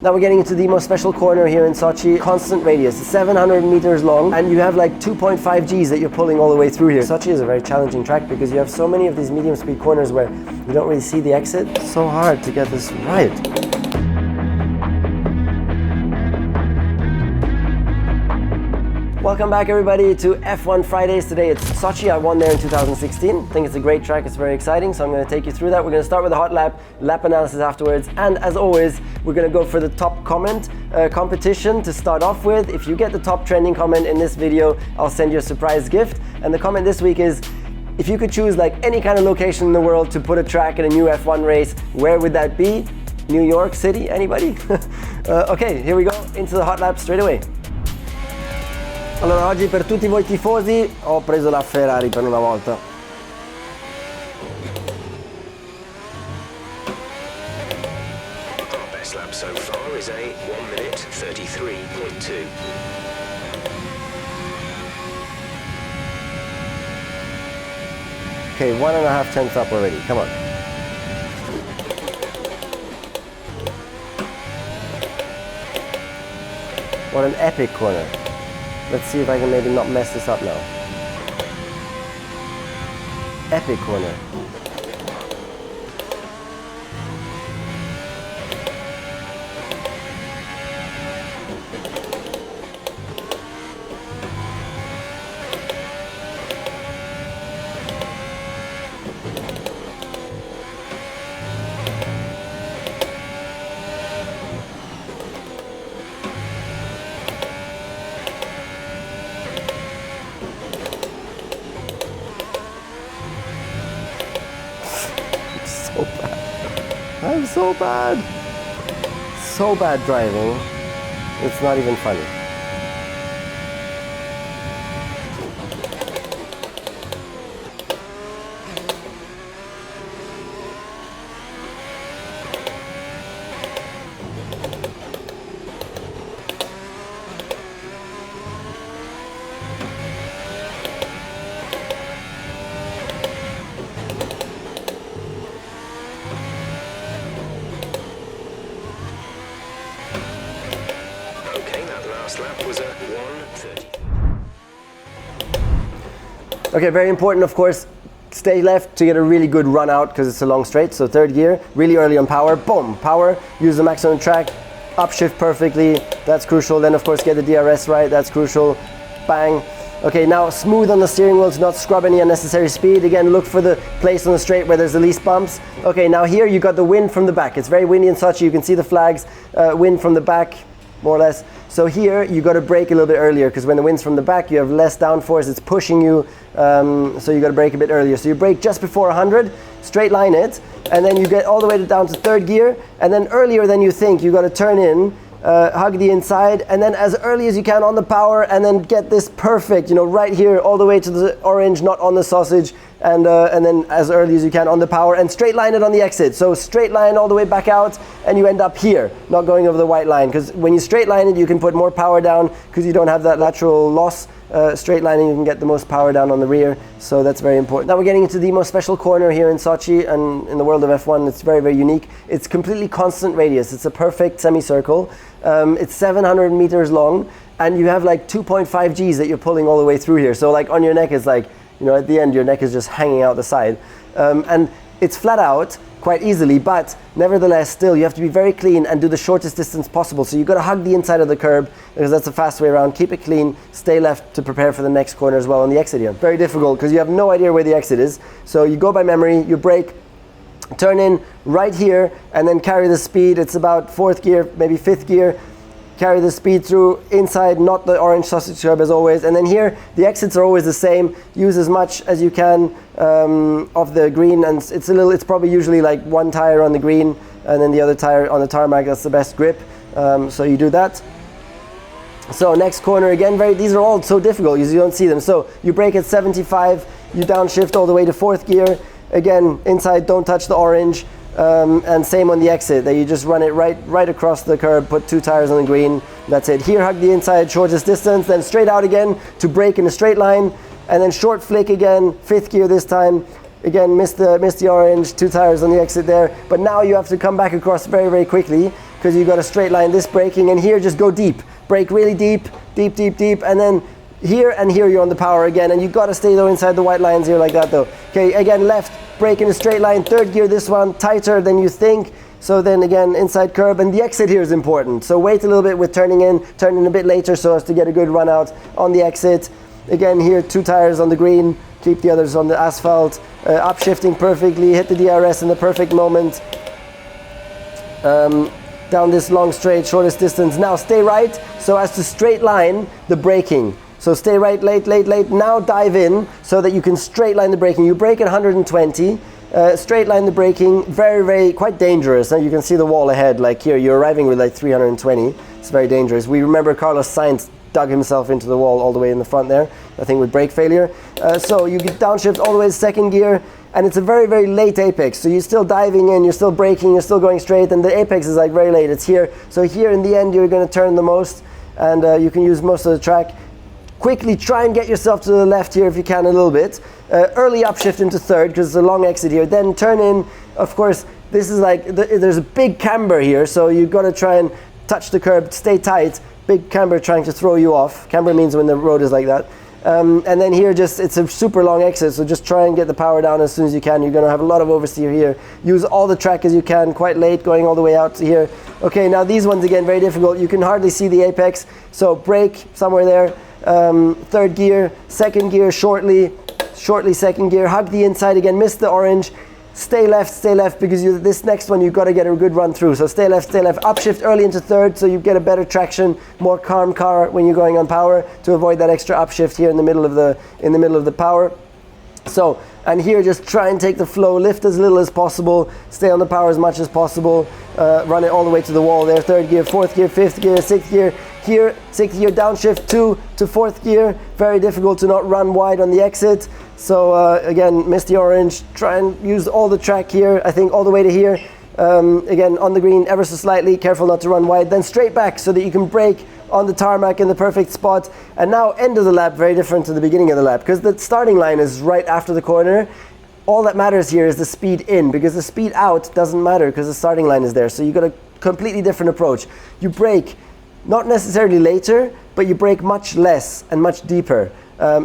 Now we're getting into the most special corner here in Sochi. Constant radius, 700 meters long, and you have like 2.5 Gs that you're pulling all the way through here. Sochi is a very challenging track because you have so many of these medium speed corners where you don't really see the exit. It's so hard to get this right. Welcome back everybody to F1 Fridays. Today it's Sochi. I won there in 2016. I think it's a great track, it's very exciting, so I'm going to take you through that. We're going to start with a hot lap analysis afterwards, and as always, we're going to go for the top comment competition to start off with. If you get the top trending comment in this video, I'll send you a surprise gift. And the comment this week is, if you could choose like any kind of location in the world to put a track in a new F1 race, where would that be? New York City? Anybody? Okay, here we go into the hot lap straight away. Allora, oggi per tutti voi tifosi ho preso la Ferrari per una volta. Our best lap so far is a 1 minute 33.2. Okay, 1.5 tenths up already, come on. What an epic corner. Let's see if I can maybe not mess this up now. Epic corner. So bad. I'm so bad. So bad driving. It's not even funny. Last lap was a 1:30. Okay, very important, of course, stay left to get a really good run out because it's a long straight. So third gear, really early on power, boom, power, use the maximum track, upshift perfectly, that's crucial. Then of course get the DRS right, that's crucial, bang. Okay, now smooth on the steering wheel to not scrub any unnecessary speed. Again, look for the place on the straight where there's the least bumps. Okay, now here you got the wind from the back. It's very windy in Sochi, you can see the flags, wind from the back, more or less. So here you got to brake a little bit earlier because when the wind's from the back, you have less downforce, it's pushing you, so you got to brake a bit earlier. So you brake just before 100, straight line it, and then you get all the way down to third gear, and then earlier than you think, you got to turn in, hug the inside, and then as early as you can on the power, and then get this perfect, right here, all the way to the orange, not on the sausage, and then as early as you can on the power, and straight line it on the exit. So straight line all the way back out, and you end up here, not going over the white line, because when you straight line it, you can put more power down, because you don't have that lateral loss. Straight lining, you can get the most power down on the rear, so that's very important. Now we're getting into the most special corner here in Sochi, and in the world of F1, it's very, very unique. It's completely constant radius. It's a perfect semicircle. It's 700 meters long, and you have like 2.5 Gs that you're pulling all the way through here. So like on your neck, it's like, at the end, your neck is just hanging out the side. And it's flat out quite easily, but nevertheless, still, you have to be very clean and do the shortest distance possible. So you've got to hug the inside of the curb because that's the fast way around. Keep it clean, stay left to prepare for the next corner as well on the exit here. Very difficult because you have no idea where the exit is. So you go by memory, you brake, turn in right here, and then carry the speed. It's about fourth gear, maybe fifth gear. Carry the speed through inside, not the orange sausage curb as always. And then here, the exits are always the same. Use as much as you can of the green, and it's probably usually like one tire on the green, and then the other tire on the tarmac. That's the best grip. So you do that. So next corner again. These are all so difficult because you don't see them. So you brake at 75, you downshift all the way to fourth gear. Again, inside, don't touch the orange. And same on the exit, that you just run it right across the curb, put 2 tires on the green, that's it. Here, hug the inside, shortest distance, then straight out again to brake in a straight line, and then short flick again, 5th gear this time, Again, missed the orange, 2 tires on the exit there, but now you have to come back across very, very quickly. because you got a straight line, this braking, and here just go deep. Brake really deep, deep, deep, deep, and then here and here you're on the power again, and you got to stay though inside the white lines here like that though. Okay, again left, brake in a straight line, third gear this one, tighter than you think. So then again inside curb, and the exit here is important. So wait a little bit with turning in a bit later so as to get a good run out on the exit. Again here, 2 tires on the green, keep the others on the asphalt. Upshifting perfectly, hit the DRS in the perfect moment. Down this long straight, shortest distance. Now stay right so as to straight line the braking. So stay right, late. Now dive in so that you can straight line the braking. You brake at 120, straight line the braking, very, quite dangerous. And you can see the wall ahead, like here, you're arriving with like 320. It's very dangerous. We remember Carlos Sainz dug himself into the wall all the way in the front there, I think with brake failure. So you get downshift all the way to second gear, and it's a very late apex. So you're still diving in, you're still braking, you're still going straight, and the apex is like very late. It's here. So here in the end, you're going to turn the most, and you can use most of the track. Quickly try and get yourself to the left here if you can a little bit. Early upshift into third because it's a long exit here. Then turn in. Of course, this is like, there's a big camber here, so you've got to try and touch the curb, stay tight. Big camber trying to throw you off. Camber means when the road is like that. And then here just, it's a super long exit, so just try and get the power down as soon as you can. You're going to have a lot of oversteer here. Use all the track as you can, quite late, going all the way out to here. Okay, now these ones again, very difficult. You can hardly see the apex, so brake somewhere there. Third gear, second gear, shortly second gear, hug the inside again, miss the orange. Stay left, because this next one you've got to get a good run through. So stay left, upshift early into third so you get a better traction, more calm car when you're going on power to avoid that extra upshift here in the middle of the power. So, and here just try and take the flow, lift as little as possible, stay on the power as much as possible, run it all the way to the wall there. Third gear, fourth gear, fifth gear, sixth gear. Here, sixth gear downshift 2 to fourth gear. Very difficult to not run wide on the exit. So again, miss the orange, try and use all the track here, I think all the way to here. Again, on the green ever so slightly, careful not to run wide. Then straight back so that you can brake on the tarmac in the perfect spot. And now end of the lap, very different to the beginning of the lap, because the starting line is right after the corner. All that matters here is the speed in, because the speed out doesn't matter because the starting line is there. So you've got a completely different approach. You brake not necessarily later, but you brake much less and much deeper.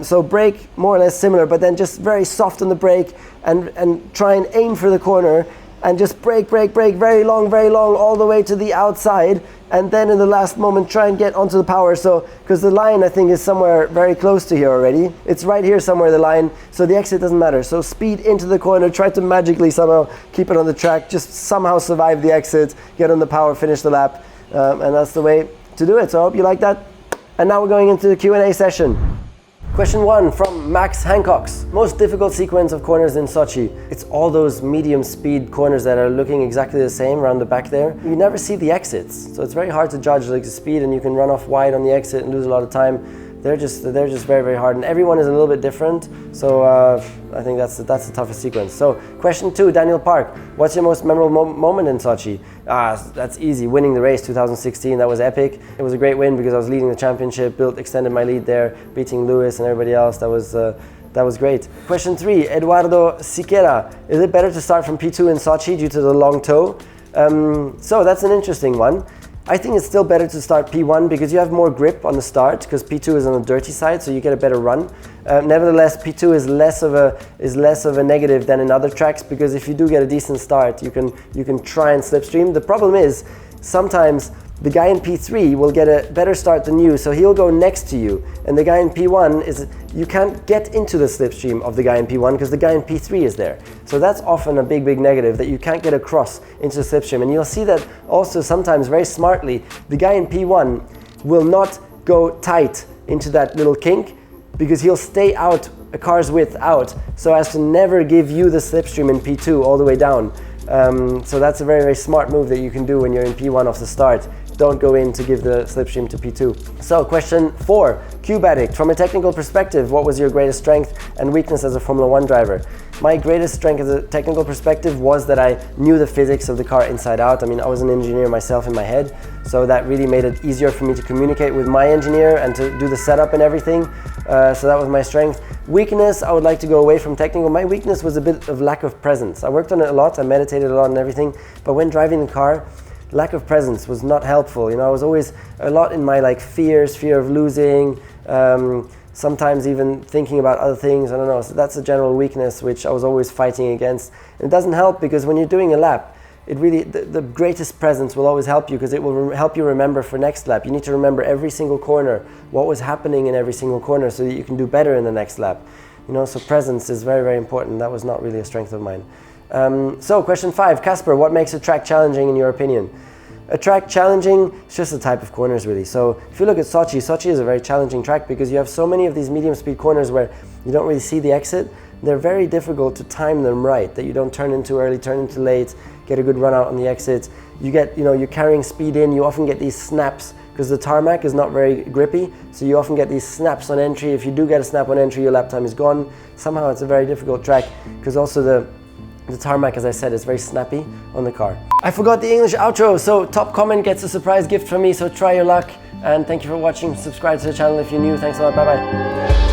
So brake more or less similar, but then just very soft on the brake and try and aim for the corner and just brake very long all the way to the outside, and then in the last moment try and get onto the power. So because the line I think is somewhere very close to here already, it's right here somewhere, the line, so the exit doesn't matter. So speed into the corner, try to magically somehow keep it on the track, just somehow survive the exit, get on the power, finish the lap, and that's the way to do it. So I hope you like that. And now we're going into the Q&A session. Question 1 from Max Hancock's. Most difficult sequence of corners in Sochi. It's all those medium speed corners that are looking exactly the same around the back there. You never see the exits, so it's very hard to judge like the speed, and you can run off wide on the exit and lose a lot of time. They're just very hard, and everyone is a little bit different. So I think that's the toughest sequence. So question 2, Daniel Park. What's your most memorable moment in Sochi? That's easy. Winning the race 2016. That was epic. It was a great win because I was leading the championship, extended my lead there, beating Lewis and everybody else. That was great. Question 3, Eduardo Siqueira. Is it better to start from P2 in Sochi due to the long toe? So that's an interesting one. I think it's still better to start P1 because you have more grip on the start, because P2 is on the dirty side, so you get a better run. Nevertheless, P2 is less of a negative than in other tracks, because if you do get a decent start, you can try and slipstream. The problem is sometimes the guy in P3 will get a better start than you, so he'll go next to you. And the guy in P1 you can't get into the slipstream of the guy in P1 because the guy in P3 is there. So that's often a big negative, that you can't get across into the slipstream. And you'll see that also sometimes very smartly, the guy in P1 will not go tight into that little kink because he'll stay out a car's width out so as to never give you the slipstream in P2 all the way down. So that's a very smart move that you can do when you're in P1 off the start. Don't go in to give the slipstream to P2. So question 4, Cube Addict. From a technical perspective, what was your greatest strength and weakness as a Formula 1 driver? My greatest strength as a technical perspective was that I knew the physics of the car inside out. I mean, I was an engineer myself in my head, so that really made it easier for me to communicate with my engineer and to do the setup and everything. So that was my strength. Weakness, I would like to go away from technical. My weakness was a bit of lack of presence. I worked on it a lot, I meditated a lot and everything, but when driving the car, lack of presence was not helpful. You know, I was always a lot in my like fear of losing, sometimes even thinking about other things. I don't know. So that's a general weakness which I was always fighting against. And it doesn't help, because when you're doing a lap, it really, the greatest presence will always help you, because it will help you remember for next lap. You need to remember every single corner, what was happening in every single corner, so that you can do better in the next lap. You know, so presence is very, very important. That was not really a strength of mine. So question 5, Casper, what makes a track challenging in your opinion? A track challenging is just the type of corners, really. So if you look at Sochi, Sochi is a very challenging track because you have so many of these medium speed corners where you don't really see the exit. They're very difficult to time them right, that you don't turn in too early, turn in too late, get a good run out on the exit. You get, you know, you're carrying speed in, you often get these snaps because the tarmac is not very grippy, so you often get these snaps on entry. If you do get a snap on entry, your lap time is gone. Somehow it's a very difficult track because also the tarmac, as I said, is very snappy on the car. I forgot the English outro, so top comment gets a surprise gift from me, so try your luck. And thank you for watching. Subscribe to the channel if you're new. Thanks a lot. Bye bye.